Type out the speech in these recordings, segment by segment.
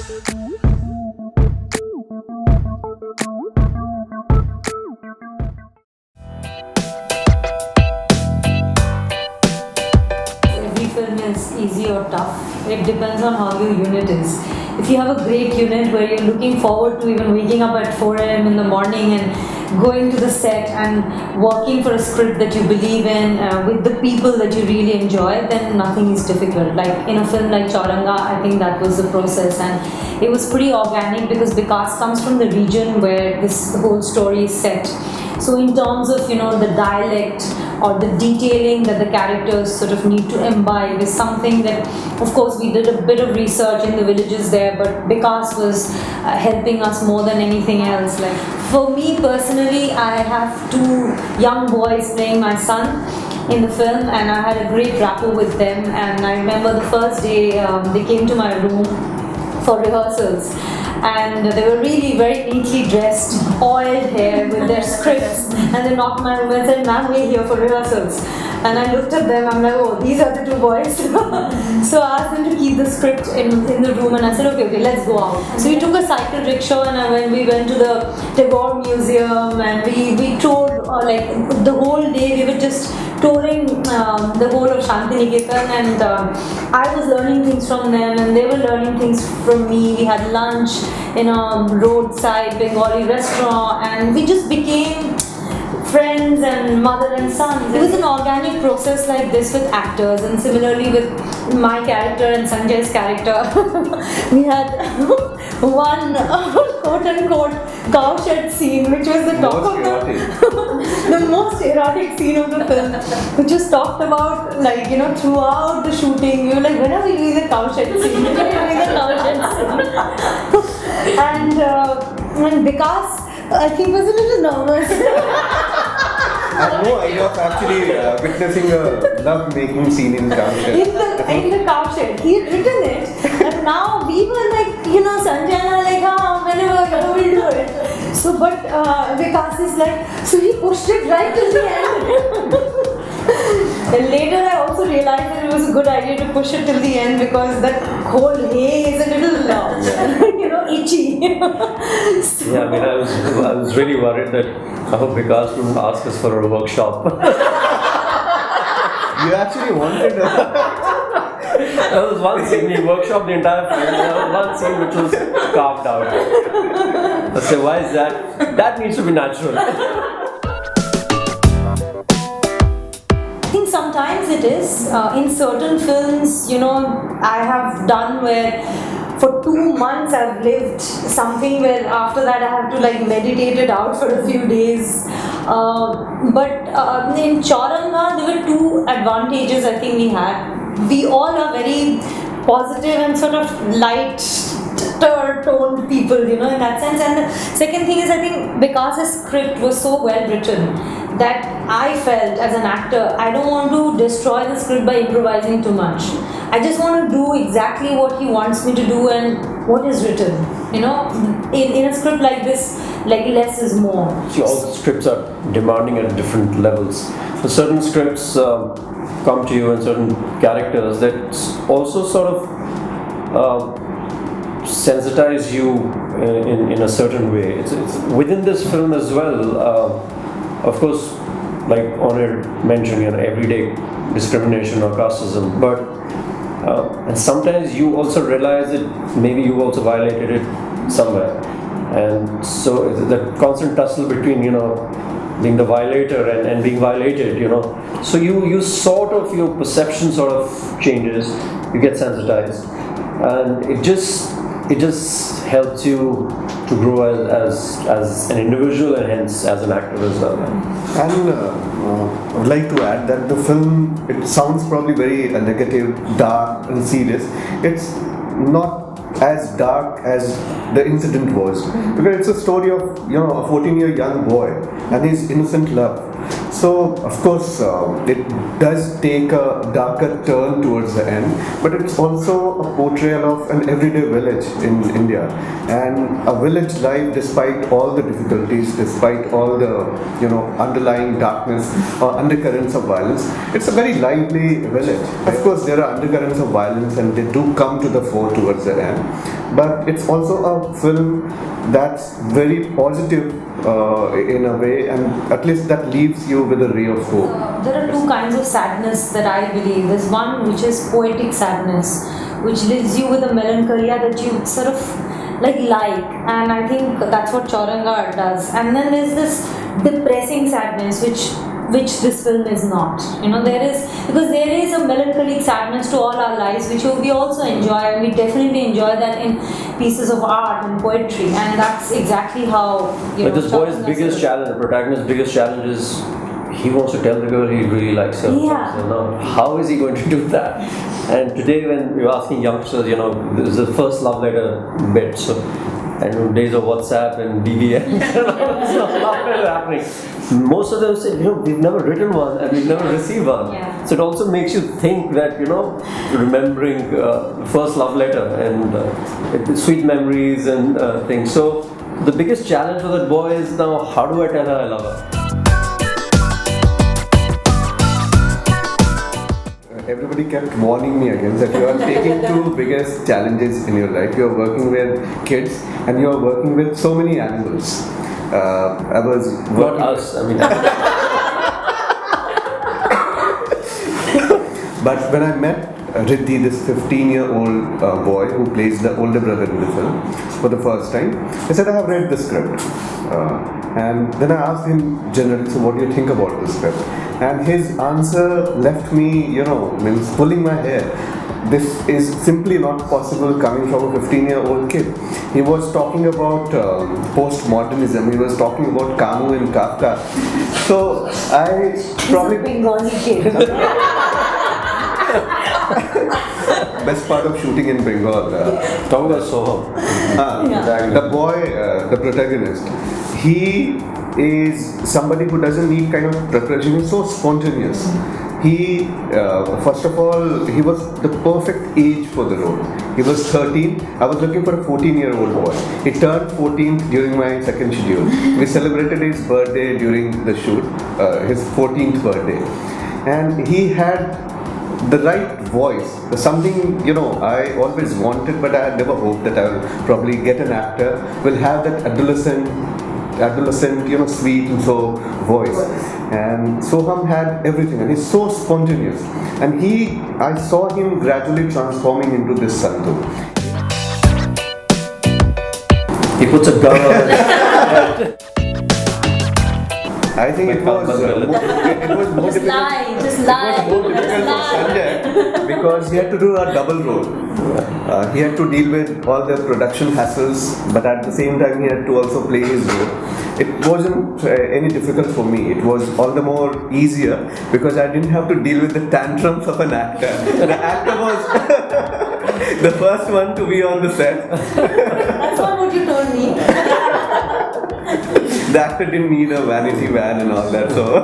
Every film is easy or tough. It depends on how your unit is. If you have a great unit where you're looking forward to even waking up at 4 a.m. in the morning and going to the set and working for a script that you believe in with the people that you really enjoy, then nothing is difficult. Like in a film like Chauranga, I think that was the process, and it was pretty organic because Vikas comes from the region where this whole story is set. So in terms of the dialect or the detailing that the characters sort of need to imbibe is something that, of course, we did a bit of research in the villages there, but Vikas was helping us more than anything else. Like for me personally, I have two young boys playing my son in the film, and I had a great rapport with them. And I remember the first day they came to my room for rehearsals, and they were really very neatly dressed, oiled hair with their scripts, and they knocked my room and said, "Ma'am, we're here for rehearsals." And I looked at them, I'm like, "Oh, these are the two boys." So I asked them to keep the script in the room, and I said, okay, let's go out. So we took a cycle rickshaw, and we went to the Tagore Museum, and we toured like the whole day. We were just touring the whole of Shantiniketan, and I was learning things from them, and they were learning things from me. We had lunch in a roadside Bengali restaurant, and we just became friends and mother and son. It was an organic process like this with actors, and similarly with my character and Sanjay's character. We had one quote-unquote cowshed scene, which was the top of the most erotic scene of the film, which was talked about throughout the shooting. We were like, when are we doing the cowshed scene? When are we doing the cowshed scene? And Vikas, I think, was a little nervous. I have no idea of actually witnessing a love-making scene in cowshed. In the cowshed. He had written it, and now we were like, Sanjay and I like, whenever we'll do it. So, but Vikas is like, so he pushed it right till the end. And later I also realized that it was a good idea to push it till the end, because that whole hay is a little, itchy. So, yeah, I was really worried that I hope Vikas wouldn't ask us for a workshop. You actually wanted There was one scene, we workshopped the entire film. There was one scene which was carved out. I said, why is that? That needs to be natural. I think sometimes it is. In certain films, I have done where for 2 months I've lived something where after that I have to meditate it out for a few days. But in Chauranga, there were two advantages I think we had. We all are very positive and sort of light-toned people, in that sense. And the second thing is, I think Vikas's script was so well written that I felt as an actor, I don't want to destroy the script by improvising too much. I just want to do exactly what he wants me to do and what is written. In a script like this, less is more. See, all the scripts are demanding at different levels. So certain scripts come to you and certain characters that also sort of sensitize you in a certain way. It's within this film as well. Of course, like Honor mentioned, everyday discrimination or casteism, but and sometimes you also realize that maybe you also violated it somewhere, and so the constant tussle between being the violator and being violated, so you sort of, your perception sort of changes, you get sensitized, and it just helps you to grow as an individual and hence as an actor as well. And I would like to add that the film, it sounds probably very negative, dark and serious. It's not as dark as the incident was, because it's a story of a 14-year young boy and his innocent love. So, of course, it does take a darker turn towards the end, but it's also a portrayal of an everyday village in India, and a village life despite all the difficulties, despite all the underlying darkness or undercurrents of violence. It's a very lively village. Of course, there are undercurrents of violence, and they do come to the fore towards the end. But it's also a film that's very positive in a way, and at least that leaves you with a ray of hope. There are two kinds of sadness that I believe. There's one which is poetic sadness, which leaves you with a melancholia that you sort of like, and I think that's what Chauranga does. And then there's this depressing sadness, which this film is not. There is a melancholic sadness to all our lives, which we also enjoy, and we definitely enjoy that in pieces of art and poetry, and that's exactly how. But this boy's biggest challenge, the protagonist's biggest challenge is he wants to tell the girl he really likes her. Yeah. So now, how is he going to do that? And today, when you're asking youngsters, this is the first love letter bit. So, and in days of WhatsApp and BBM, love letter happening. Most of them say, we've never written one and we've never received one. Yeah. So it also makes you think that, remembering first love letter and sweet memories and things. So the biggest challenge for that boy is now, how do I tell her I love her? Everybody kept warning me against that you are taking two biggest challenges in your life. You are working with kids and you are working with so many animals. I was Not us, I mean. But when I met Riddhi, this 15-year-old boy who plays the older brother in the film for the first time, I said, I have read the script. And then I asked him generally, so what do you think about the script? And his answer left me, means pulling my hair. This is simply not possible coming from a 15-year-old kid. He was talking about postmodernism, he was talking about Camus and Kafka. So I probably... He's a Bengali kid. Best part of shooting in Bengal. Talk about Soham. The boy, the protagonist, he is somebody who doesn't need kind of preparation. He's so spontaneous. He, first of all, he was the perfect age for the role. He was 13. I was looking for a 14-year-old boy. He turned 14 during my second schedule. We celebrated his birthday during the shoot, his 14th birthday. And he had the right voice, something I always wanted, but I had never hoped that I will probably get an actor will have that adolescent, sweet and so voice. And Soham had everything, and he's so spontaneous. And I saw him gradually transforming into this Sandhu. He puts a gun on it. I think it was more difficult. Just lie. It was more difficult for Sanjay because he had to do a double role. He had to deal with all the production hassles, but at the same time he had to also play his role. It wasn't any difficult for me. It was all the more easier because I didn't have to deal with the tantrums of an actor. The actor was the first one to be on the set. That's not what you told me. The actor didn't need a vanity van and all that, so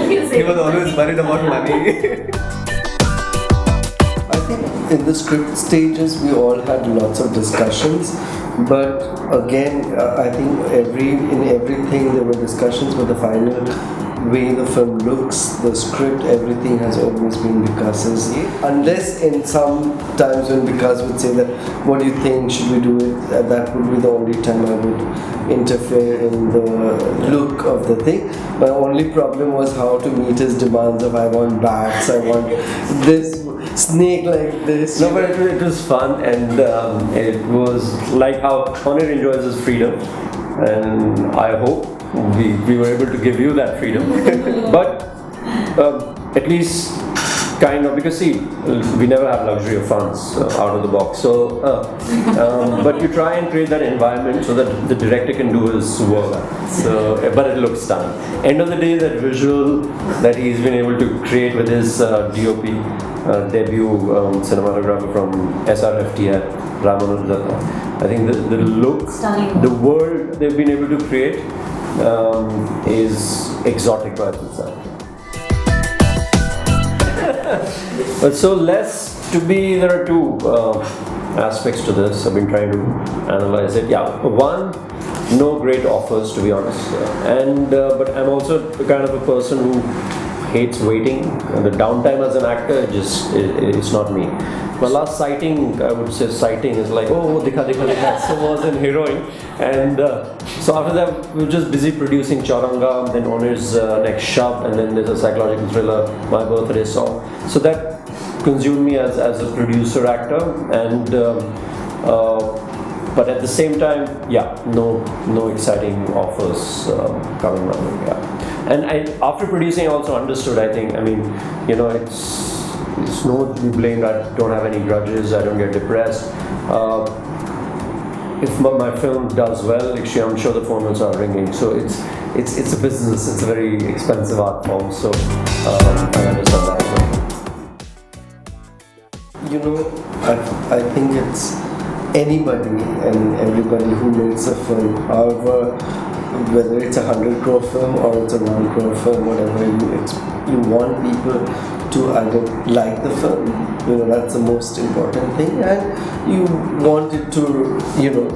he was always worried about money. I think in the script stages we all had lots of discussions, but again I think in everything there were discussions, but the final way the film looks, the script, everything has always been Vikas's. Unless in some times when Vikas would say that, what do you think, should we do it? That would be the only time I would interfere in the look of the thing. My only problem was how to meet his demands of I want bats, I want this snake like this. No, but it was fun, and it was like how Connor enjoys his freedom, and I hope we were able to give you that freedom. But at least kind of, because see, we never have luxury of funds out of the box, so but you try and create that environment so that the director can do his work. So but it looks stunning. End of the day, that visual that he's been able to create with his DOP debut cinematographer from SRFT at Ramanujan, I think the look, Stunning. the world they've been able to create is exotic by itself. But so less to be, there are two aspects to this. I've been trying to analyze it. Yeah, one, no great offers to be honest, and but I'm also the kind of a person who hates waiting. The downtime as an actor, it's not me. My last sighting, I would say sighting is like, oh, dikha dikha dikha, so was in Heroine, and so after that we were just busy producing Chauranga, then Honor's next Shab, and then there's a psychological thriller, My Birthday Song. So that consumed me as a producer actor, and but at the same time, yeah, no exciting offers coming my way. Yeah, and after producing, I also understood. I think, I mean, you know, it's no to be blamed. I don't have any grudges. I don't get depressed. If my film does well, actually, I'm sure the phones are ringing. So it's a business. It's a very expensive art form. So I understand that as well. You know, I think it's anybody and everybody who makes a film, however, whether it's a 100 crore film or it's a 1 crore film, whatever, you want people to either like the film, you know, that's the most important thing, and you want it to, you know,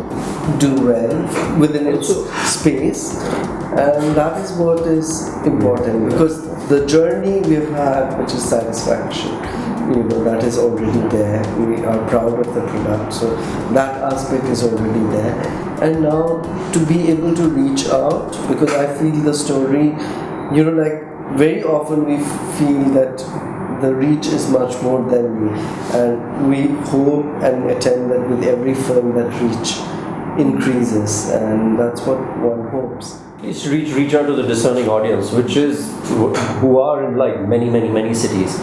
do well within its space, and that is what is important, because the journey we've had, which is satisfaction, you know, that is already there. We are proud of the product, so that aspect is already there. And now to be able to reach out, because I feel the story, you know, like very often we feel that the reach is much more than me, and we hope and attempt that with every film that reach increases, and that's what one hopes. Please reach out to the discerning audience, which is who are in like many cities.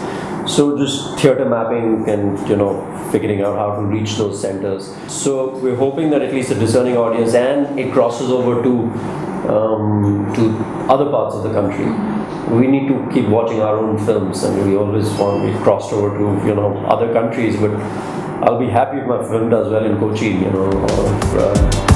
So just theatre mapping and, you know, figuring out how to reach those centers. So we're hoping that at least a discerning audience, and it crosses over to other parts of the country. We need to keep watching our own films, and we've crossed over to, you know, other countries. But I'll be happy if my film does well in Kochi, you know, or